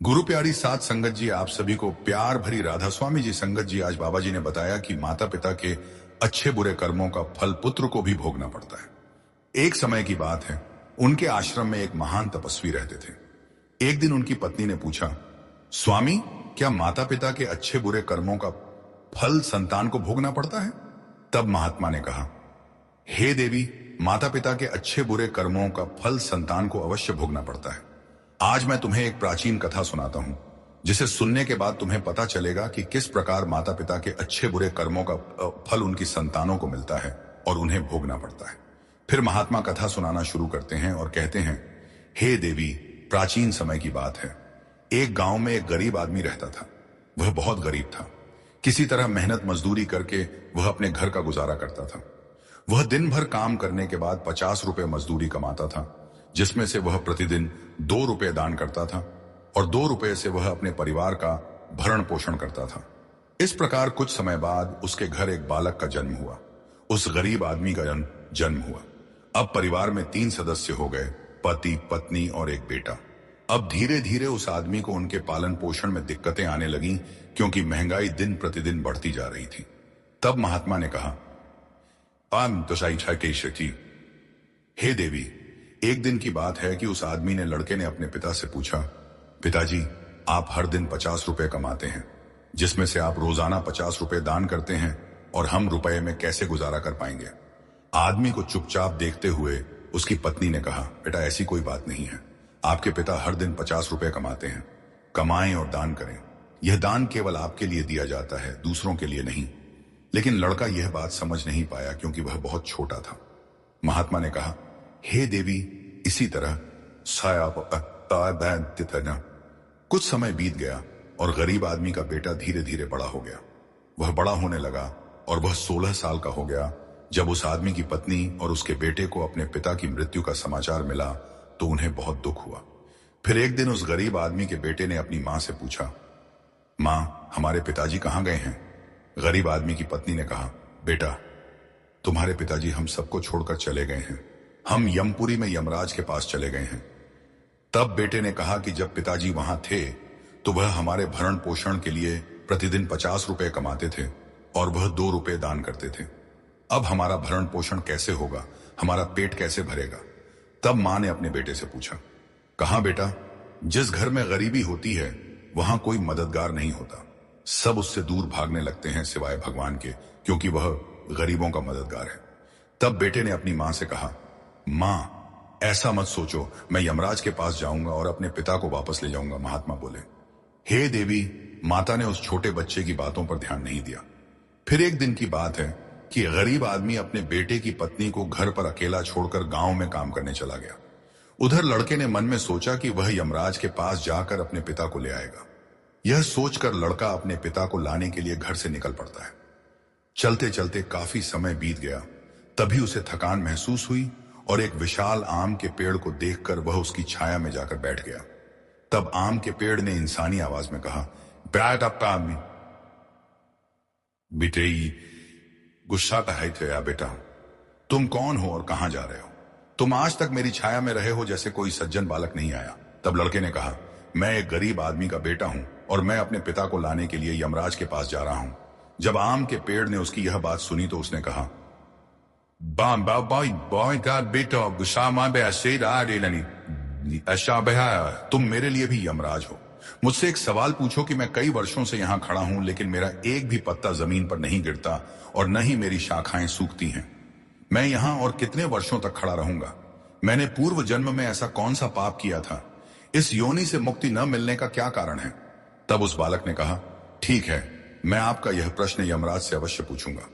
गुरु प्यारी साध संगत जी, आप सभी को प्यार भरी राधा स्वामी जी संगत जी। आज बाबा जी ने बताया कि माता पिता के अच्छे बुरे कर्मों का फल पुत्र को भी भोगना पड़ता है। एक समय की बात है, उनके आश्रम में एक महान तपस्वी रहते थे। एक दिन उनकी पत्नी ने पूछा, स्वामी, क्या माता पिता के अच्छे बुरे कर्मों का फल संतान को भोगना पड़ता है? तब महात्मा ने कहा, हे देवी, माता पिता के अच्छे बुरे कर्मों का फल संतान को अवश्य भोगना पड़ता है। आज मैं तुम्हें एक प्राचीन कथा सुनाता हूं, जिसे सुनने के बाद तुम्हें पता चलेगा कि किस प्रकार माता पिता के अच्छे बुरे कर्मों का फल उनकी संतानों को मिलता है और उन्हें भोगना पड़ता है। फिर महात्मा कथा सुनाना शुरू करते हैं और कहते हैं, हे देवी, प्राचीन समय की बात है। एक गांव में एक गरीब आदमी रहता था। वह बहुत गरीब था। किसी तरह मेहनत मजदूरी करके वह अपने घर का गुजारा करता था। वह दिन भर काम करने के बाद 50 रुपए मजदूरी कमाता था, जिसमें से वह प्रतिदिन 2 रुपए दान करता था और 2 रुपए से वह अपने परिवार का भरण पोषण करता था। इस प्रकार कुछ समय बाद उसके घर एक बालक का जन्म हुआ। उस गरीब आदमी का जन्म हुआ। अब परिवार में 3 सदस्य हो गए, पति, पत्नी और एक बेटा। अब धीरे धीरे उस आदमी को उनके पालन पोषण में दिक्कतें आने लगीं, क्योंकि महंगाई दिन प्रतिदिन बढ़ती जा रही थी। तब महात्मा ने कहा, हे देवी, एक दिन की बात है कि उस आदमी ने लड़के ने अपने पिता से पूछा, पिताजी, आप हर दिन 50 रुपए कमाते हैं, जिसमें से आप रोजाना 50 रुपए दान करते हैं, और हम रुपए में कैसे गुजारा कर पाएंगे? आदमी को चुपचाप देखते हुए उसकी पत्नी ने कहा, बेटा, ऐसी कोई बात नहीं है। आपके पिता हर दिन 50 रुपए कमाते हैं। कमाएं और दान करें। यह दान केवल आपके लिए दिया जाता है, दूसरों के लिए नहीं। लेकिन लड़का यह बात समझ नहीं पाया, क्योंकि वह बहुत छोटा था। महात्मा ने कहा, हे देवी, इसी तरह कुछ समय बीत गया और गरीब आदमी का बेटा धीरे धीरे बड़ा हो गया। वह बड़ा होने लगा और वह 16 साल का हो गया। जब उस आदमी की पत्नी और उसके बेटे को अपने पिता की मृत्यु का समाचार मिला तो उन्हें बहुत दुख हुआ। फिर एक दिन उस गरीब आदमी के बेटे ने अपनी मां से पूछा, मां, हमारे पिताजी कहां गए हैं? गरीब आदमी की पत्नी ने कहा, बेटा, तुम्हारे पिताजी हम सबको छोड़कर चले गए हैं। हम यमपुरी में यमराज के पास चले गए हैं। तब बेटे ने कहा कि जब पिताजी वहां थे तो वह हमारे भरण पोषण के लिए प्रतिदिन 50 रुपए कमाते थे और वह 2 रुपए दान करते थे। अब हमारा भरण पोषण कैसे होगा? हमारा पेट कैसे भरेगा? तब मां ने अपने बेटे से पूछा, कहा, बेटा, जिस घर में गरीबी होती है वहां कोई मददगार नहीं होता। सब उससे दूर भागने लगते हैं सिवाय भगवान के, क्योंकि वह गरीबों का मददगार है। तब बेटे ने अपनी मां से कहा, मां, ऐसा मत सोचो, मैं यमराज के पास जाऊंगा और अपने पिता को वापस ले जाऊंगा। महात्मा बोले, हे देवी, माता ने उस छोटे बच्चे की बातों पर ध्यान नहीं दिया। फिर एक दिन की बात है कि गरीब आदमी अपने बेटे की पत्नी को घर पर अकेला छोड़कर गांव में काम करने चला गया। उधर लड़के ने मन में सोचा कि वह यमराज के पास जाकर अपने पिता को ले आएगा। यह सोचकर लड़का अपने पिता को लाने के लिए घर से निकल पड़ता है। चलते चलते काफी समय बीत गया। तभी उसे थकान महसूस हुई और एक विशाल आम के पेड़ को देखकर वह उसकी छाया में जाकर बैठ गया। तब आम के पेड़ ने इंसानी आवाज में कहा, बेटे, गुस्सा का है थे या बेटा, तुम कौन हो और कहां जा रहे हो? तुम आज तक मेरी छाया में रहे हो जैसे कोई सज्जन बालक नहीं आया। तब लड़के ने कहा, मैं एक गरीब आदमी का बेटा हूं और मैं अपने पिता को लाने के लिए यमराज के पास जा रहा हूं। जब आम के पेड़ ने उसकी यह बात सुनी तो उसने कहा, तुम मेरे लिए भी यमराज हो। मुझसे एक सवाल पूछो कि मैं कई वर्षों से यहां खड़ा हूं, लेकिन मेरा एक भी पत्ता जमीन पर नहीं गिरता और न ही मेरी शाखाएं सूखती हैं। मैं यहां और कितने वर्षों तक खड़ा रहूंगा? मैंने पूर्व जन्म में ऐसा कौन सा पाप किया था? इस योनि से मुक्ति न मिलने का क्या कारण है? तब उस बालक ने कहा, ठीक है, मैं आपका यह प्रश्न यमराज से अवश्य पूछूंगा।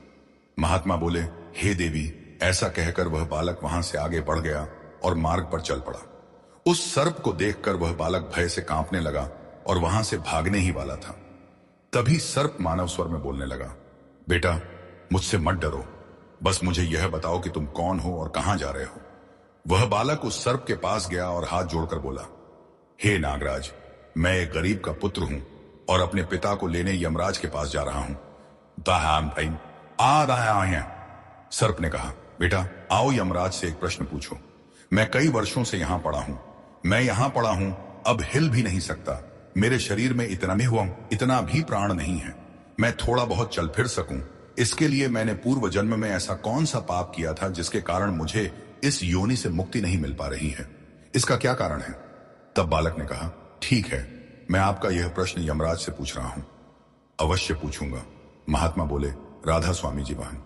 महात्मा बोले, हे देवी, ऐसा कहकर वह बालक वहां से आगे बढ़ गया और मार्ग पर चल पड़ा। उस सर्प को देखकर वह बालक भय से कांपने लगा और वहां से भागने ही वाला था। तभी सर्प मानव स्वर में बोलने लगा, बेटा, मुझसे मत डरो, बस मुझे यह बताओ कि तुम कौन हो और कहां जा रहे हो। वह बालक उस सर्प के पास गया और हाथ जोड़कर बोला, हे नागराज, मैं एक गरीब का पुत्र हूं और अपने पिता को लेने यमराज के पास जा रहा हूं। सर्प ने कहा, बेटा, आओ यमराज से एक प्रश्न पूछो। मैं कई वर्षों से यहां पड़ा हूं। मैं यहां पड़ा हूं, अब हिल भी नहीं सकता। मेरे शरीर में इतना भी प्राण नहीं है मैं थोड़ा बहुत चल फिर सकूं। इसके लिए मैंने पूर्व जन्म में ऐसा कौन सा पाप किया था जिसके कारण मुझे इस योनि से मुक्ति नहीं मिल पा रही है? इसका क्या कारण है? तब बालक ने कहा, ठीक है, मैं आपका यह प्रश्न यमराज से पूछ रहा हूं। अवश्य पूछूंगा। महात्मा बोले, राधा स्वामी जी वाहन।